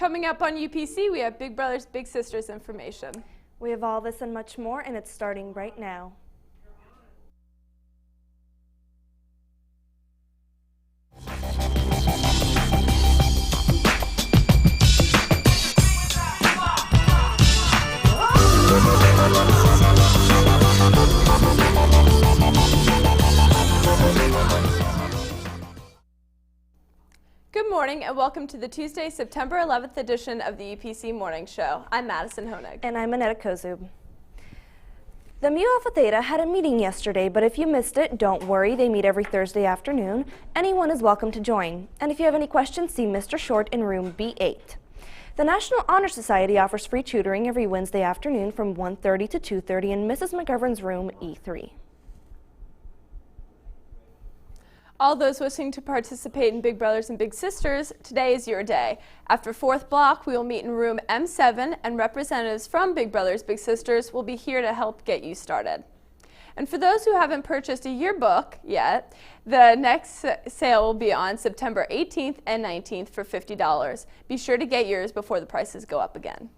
Coming up on UPC, we have Big Brothers Big Sisters information. We have all this and much more, and it's starting right now. Good morning and welcome to the Tuesday, September 11th edition of the UPC Morning Show. I'm Madison Honig. And I'm Annetta Kozub. The Mu Alpha Theta had a meeting yesterday, but if you missed it, don't worry, they meet every Thursday afternoon. Anyone is welcome to join. And if you have any questions, see Mr. Short in room B8. The National Honor Society offers free tutoring every Wednesday afternoon from 1:30 to 2:30 in Mrs. McGovern's room E3. All those wishing to participate in Big Brothers and Big Sisters, today is your day. After 4th block, we will meet in room M7 and representatives from Big Brothers Big Sisters will be here to help get you started. And for those who haven't purchased a yearbook yet, the next sale will be on September 18th and 19th for $50. Be sure to get yours before the prices go up again.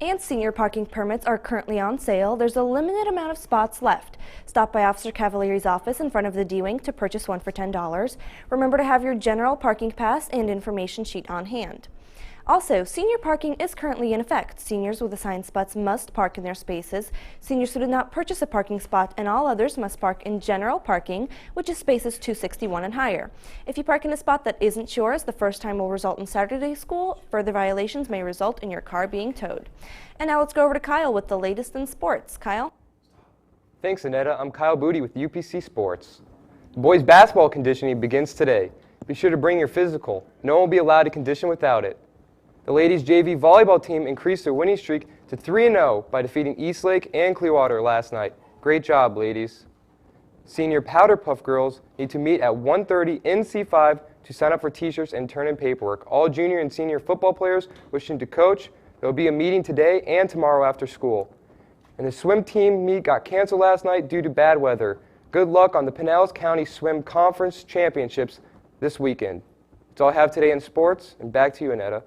And senior parking permits are currently on sale. There's a limited amount of spots left. Stop by Officer Cavalieri's office in front of the D-Wing to purchase one for $10. Remember to have your general parking pass and information sheet on hand. Also, senior parking is currently in effect. Seniors with assigned spots must park in their spaces. Seniors who did not purchase a parking spot and all others must park in general parking, which is spaces 261 and higher. If you park in a spot that isn't yours, the first time will result in Saturday school. Further violations may result in your car being towed. And now let's go over to Kyle with the latest in sports. Kyle? Thanks, Annetta. I'm Kyle Booty with UPC Sports. Boys basketball conditioning begins today. Be sure to bring your physical. No one will be allowed to condition without it. The ladies' JV volleyball team increased their winning streak to 3-0 by defeating Eastlake and Clearwater last night. Great job, ladies. Senior Powder Puff girls need to meet at 1:30 in C5 to sign up for t-shirts and turn in paperwork. All junior and senior football players wishing to coach, there will be a meeting today and tomorrow after school. And the swim team meet got canceled last night due to bad weather. Good luck on the Pinellas County Swim Conference Championships this weekend. That's all I have today in sports, and back to you, Annetta.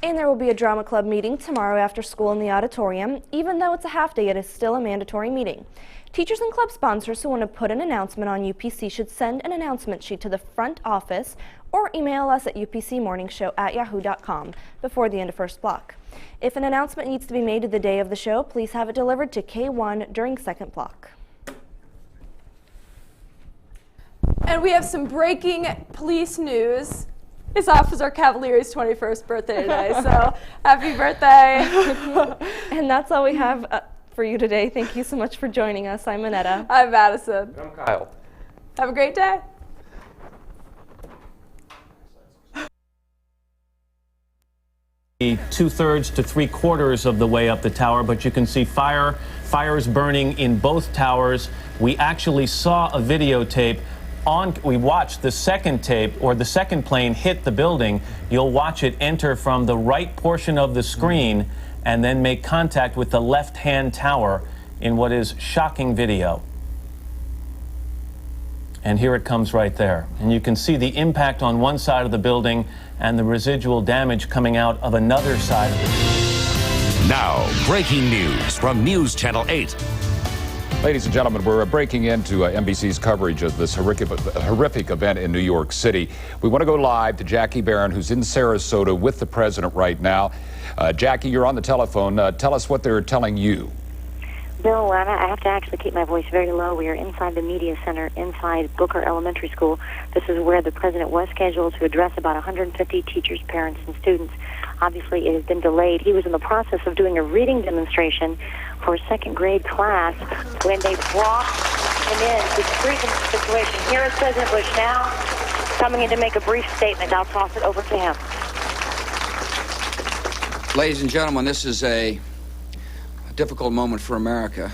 And there will be a drama club meeting tomorrow after school in the auditorium. Even though it's a half day, it is still a mandatory meeting. Teachers and club sponsors who want to put an announcement on UPC should send an announcement sheet to the front office or email us at upcmorningshow@yahoo.com before the end of first block. If an announcement needs to be made the day of the show, please have it delivered to K1 during second block. And we have some breaking police news. It's Officer Cavalieri's 21st birthday today, so happy birthday. And that's all we have for you today. Thank you so much for joining us. I'm Annetta. I'm Madison. And I'm Kyle. Have a great day. Two-thirds to three-quarters of the way up the tower, but you can see fires burning in both towers. We actually saw a videotape. We watched the second tape, or the second plane hit the building. You'll watch it enter from the right portion of the screen and then make contact with the left-hand tower in what is shocking video. And here it comes right there. And you can see the impact on one side of the building and the residual damage coming out of another side of the building. Now, breaking news from News Channel 8. Ladies and gentlemen, we're breaking into NBC's coverage of this horrific event in New York City. We want to go live to Jackie Barron, who's in Sarasota with the president right now. Jackie, you're on the telephone. Tell us what they're telling you. Bill, I have to actually keep my voice very low. We are inside the media center inside Booker Elementary School. This is where the president was scheduled to address about 150 teachers, parents, and students. Obviously, it has been delayed. He was in the process of doing a reading demonstration for a second grade class when they brought him in. This freezing situation. Here is President Bush now coming in to make a brief statement. I'll toss it over to him. Ladies and gentlemen, this is a difficult moment for America.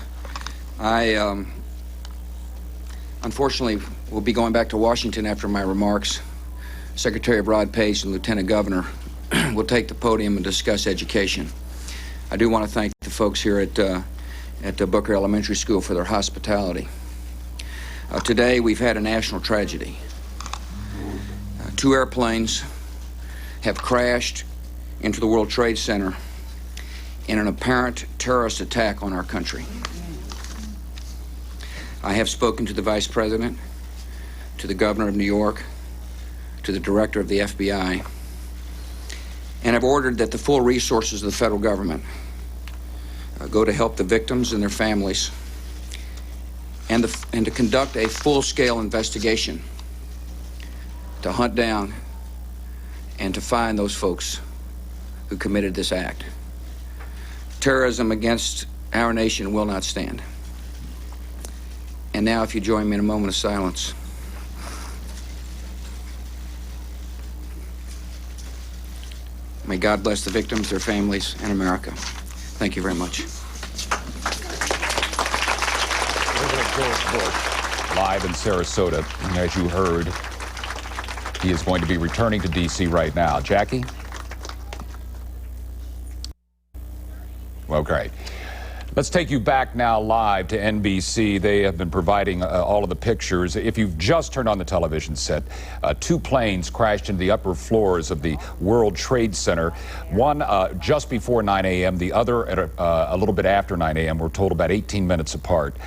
I unfortunately will be going back to Washington after my remarks. Secretary Rod Pace and Lieutenant Governor will take the podium and discuss education. I do want to thank the folks here at Booker Elementary School for their hospitality. Today we've had a national tragedy. 2 airplanes have crashed into the World Trade Center in an apparent terrorist attack on our country. I have spoken to the Vice President, to the Governor of New York, to the Director of the FBI, and have ordered that the full resources of the federal government go to help the victims and their families, and to conduct a full-scale investigation to hunt down and to find those folks who committed this act. Terrorism against our nation will not stand. And now, if you join me in a moment of silence. May God bless the victims, their families, and America. Thank you very much. President George Bush, live in Sarasota. And as you heard, he is going to be returning to D.C. right now. Jackie? Well, great. Let's take you back now live to NBC. They have been providing all of the pictures. If you've just turned on the television set, 2 planes crashed into the upper floors of the World Trade Center. One just before 9 a.m., the other at a little bit after 9 a.m. We're told about 18 minutes apart.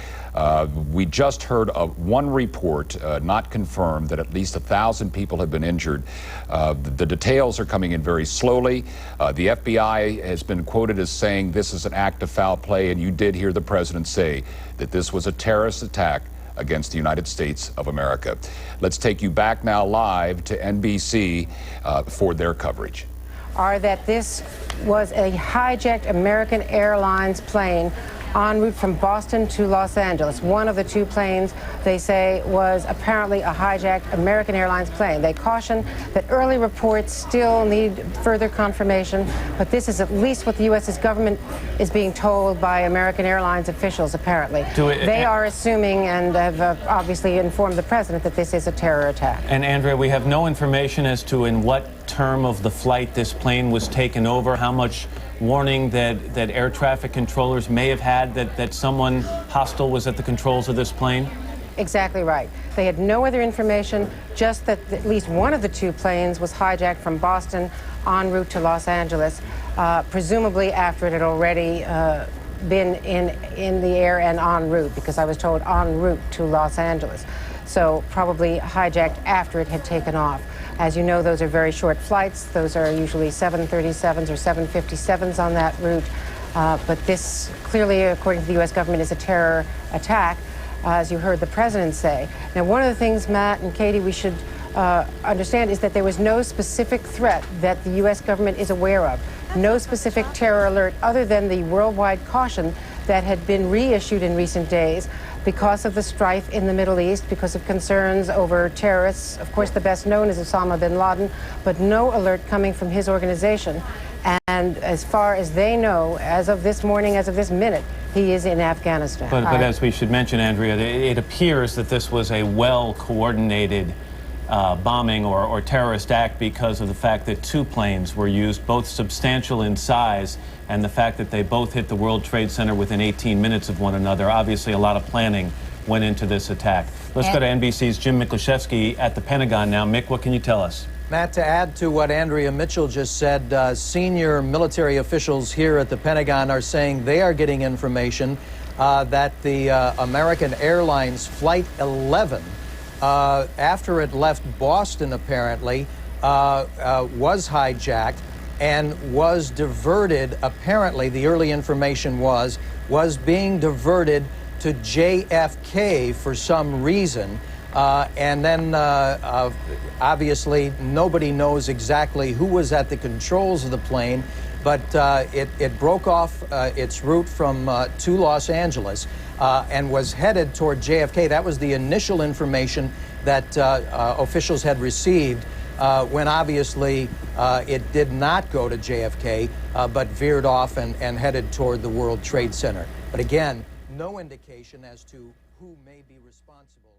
We just heard of one report, not confirmed, that at least 1,000 people have been injured. The details are coming in very slowly. The FBI has been quoted as saying this is an act of foul play, and you did hear the president say that this was a terrorist attack against the United States of America. Let's take you back now live to NBC for their coverage. Are that this was a hijacked American Airlines plane en route from Boston to Los Angeles. One of the 2 planes, they say, was apparently a hijacked American Airlines plane. They caution that early reports still need further confirmation, but this is at least what the U.S. government is being told by American Airlines officials, apparently. They are assuming and have obviously informed the president that this is a terror attack. And Andrea, we have no information as to in what term of the flight this plane was taken over, how much warning that air traffic controllers may have had that someone hostile was at the controls of this plane? Exactly right. They had no other information, just that at least one of the 2 planes was hijacked from Boston en route to Los Angeles, presumably after it had already been in the air and en route, because I was told en route to Los Angeles. So probably hijacked after it had taken off. As you know, those are very short flights. Those are usually 737s or 757s on that route. But this clearly, according to the U.S. government, is a terror attack, as you heard the president say. Now, one of the things, Matt and Katie, we should understand is that there was no specific threat that the U.S. government is aware of. No specific terror alert other than the worldwide caution that had been reissued in recent days because of the strife in the Middle East, because of concerns over terrorists. Of course, the best known is Osama bin Laden, but no alert coming from his organization. And as far as they know, as of this morning, as of this minute, he is in Afghanistan. But as we should mention, Andrea, it appears that this was a well-coordinated bombing or terrorist act because of the fact that 2 planes were used, both substantial in size, and the fact that they both hit the World Trade Center within 18 minutes of one another. Obviously, a lot of planning went into this attack. Let's go to NBC's Jim Miklaszewski at the Pentagon now. Mick, what can you tell us? Matt, to add to what Andrea Mitchell just said, senior military officials here at the Pentagon are saying they are getting information that the American Airlines Flight 11, after it left Boston apparently, was hijacked and was diverted, apparently the early information was being diverted to JFK for some reason. And then obviously nobody knows exactly who was at the controls of the plane, but it broke off its route from to Los Angeles and was headed toward JFK. That was the initial information that officials had received when obviously it did not go to JFK, but veered off and headed toward the World Trade Center. But again, no indication as to who may be responsible.